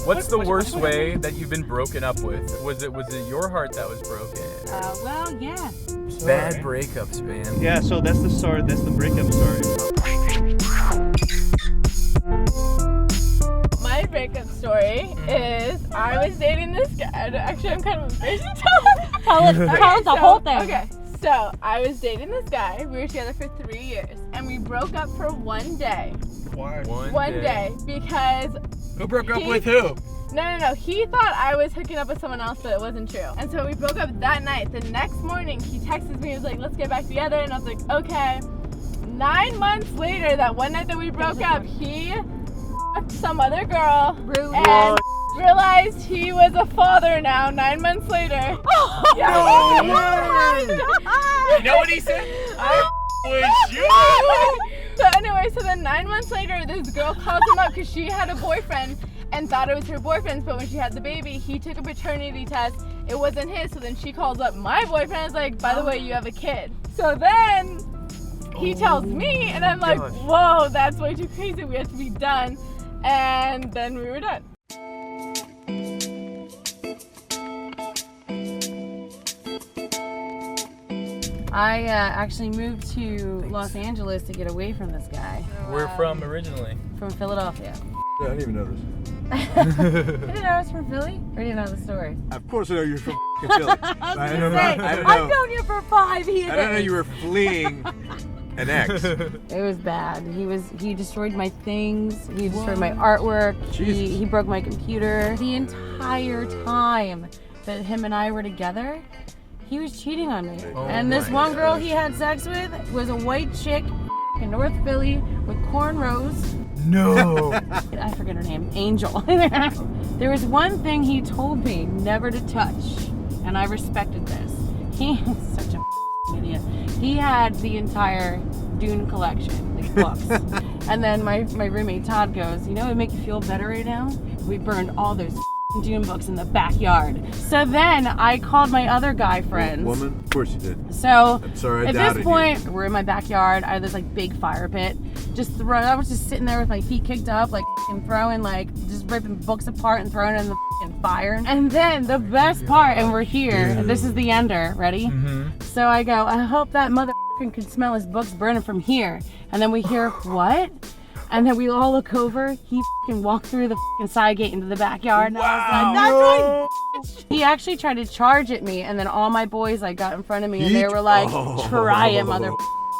What's the worst way that you've been broken up with? Was it your heart that was broken? Well, yeah. Bad breakups, man. Yeah, so that's the story. That's the breakup story. My breakup story is I was dating this guy. Actually, I'm kind of embarrassed to Tell us the whole thing. Okay, so I was dating this guy. We were together for 3 years, and we broke up for one day. Why? One day because Who broke up with who? No. He thought I was hooking up with someone else, but it wasn't true. And so we broke up that night. The next morning, he texted me. He was like, "Let's get back together." And I was like, "Okay." 9 months later, that one night that we broke up, he fucked some other girl and realized he was a father now. 9 months later. Yeah. You know what he said? I was you. So anyway, so then 9 months later, this girl calls him up because she had a boyfriend and thought it was her boyfriend's, but when she had the baby, he took a paternity test. It wasn't his, so then she calls up my boyfriend and is like, "By the way, you have a kid." So then he tells me, and I'm like, "Whoa, that's way too crazy. We have to be done." And then we were done. I actually moved to Los Angeles to get away from this guy. Where from originally? From Philadelphia. Yeah, I didn't even know this. You didn't know I was from Philly? Or do you know the story? Of course I know you're from Philly. I don't know. I've known you for 5 years. I don't know you were fleeing an ex. It was bad. He destroyed my things. He destroyed my artwork. He broke my computer. The entire time that him and I were together, he was cheating on me. And this one girl he had sex with was a white chick in North Philly with cornrows. No. I forget her name. Angel. There was one thing he told me never to touch, and I respected this. He was such a idiot. He had the entire Dune collection, like books. And then my roommate Todd goes, "You know what would make you feel better right now? We burned all those Dune books in the backyard." So then I called my other guy friends. Woman? Of course you did. So I'm sorry, I at doubted this point, we're in my backyard. I had this like big fire pit. I was just sitting there with my feet kicked up, like throwing, just ripping books apart and throwing it in the fire. And then the best part, and we're here, and this is the ender. Ready? Mm-hmm. So I go, "I hope that mother can smell his books burning from here." And then we hear, "What?" And then we all look over. He walked through the side gate into the backyard. And I was like, "That's right, bitch." He actually tried to charge at me, and then all my boys got in front of me, and they were like, "Try it, mother."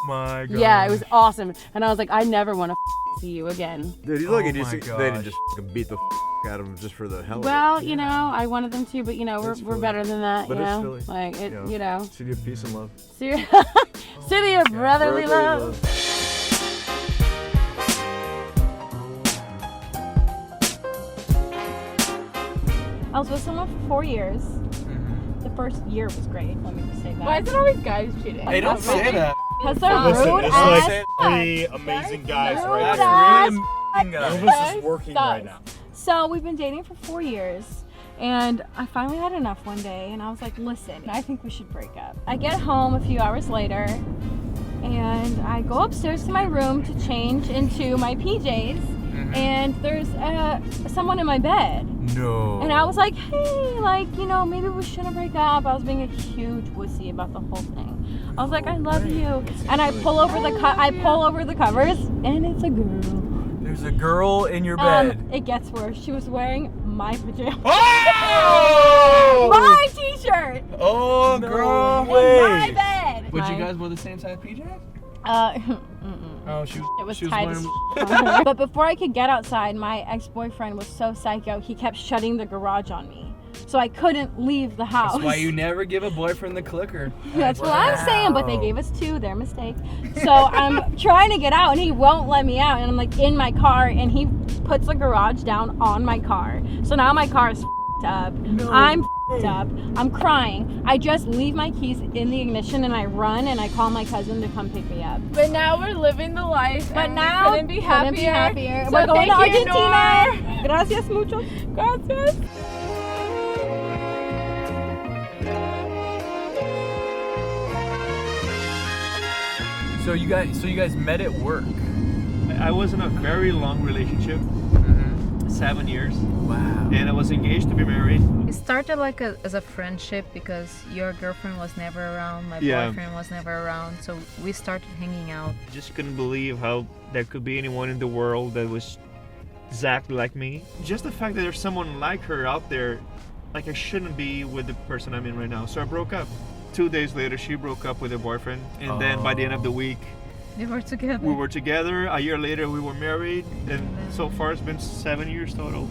My God. Yeah, it was awesome. And I was like, "I never want to see you again." Dude, you look at my they gosh. didn't just beat the out of him just for the hell of it. Well, you know, I wanted them to, but we're Philly. better than that, But you it's know? Philly. Like, it, City of peace and love. City of brotherly love. I was with someone for 4 years. The first year was great. Let me just say that. Why is it always guys cheating? Hey, don't say that. Because they're Listen, rude it's as like three amazing guys Rude right as now. Really None of us is working right now. So we've been dating for 4 years, and I finally had enough one day, and I was like, "Listen, I think we should break up." I get home a few hours later, and I go upstairs to my room to change into my PJs, and there's someone in my bed. No. And I was like, "Hey, maybe we shouldn't break up." I was being a huge wussy about the whole thing. I was like, "I love you," and I pull over the covers, and it's a girl. There's a girl in your bed. It gets worse. She was wearing my pajamas. Oh! My t-shirt. Oh, girl. In my bed. But you guys wore the same size PJs? Oh, she It was was tight wearing... as But before I could get outside, my ex-boyfriend was so psycho, he kept shutting the garage on me. So I couldn't leave the house. That's why you never give a boyfriend the clicker. That's what I'm saying, but they gave us 2, their mistake. So I'm trying to get out, and he won't let me out, and I'm like in my car, and he puts the garage down on my car. So now my car is f***ed up. I'm f***ed up. I'm crying. I just leave my keys in the ignition, and I run, and I call my cousin to come pick me up. But now we're living the life. But and now we couldn't be happier. So We're going to thank you, Argentina. Nor. Gracias mucho. Gracias. So you guys met at work. I was in a very long relationship. 7 years. Wow. And I was engaged to be married. It started like as a friendship because your girlfriend was never around, my Yeah. boyfriend was never around, so we started hanging out. I just couldn't believe how there could be anyone in the world that was exactly like me. Just the fact that there's someone like her out there, like I shouldn't be with the person I'm in right now. So I broke up. 2 days later, she broke up with her boyfriend. And then by the end of the week, We were together. we were together. A year later, we were married. And so far, it's been 7 years total.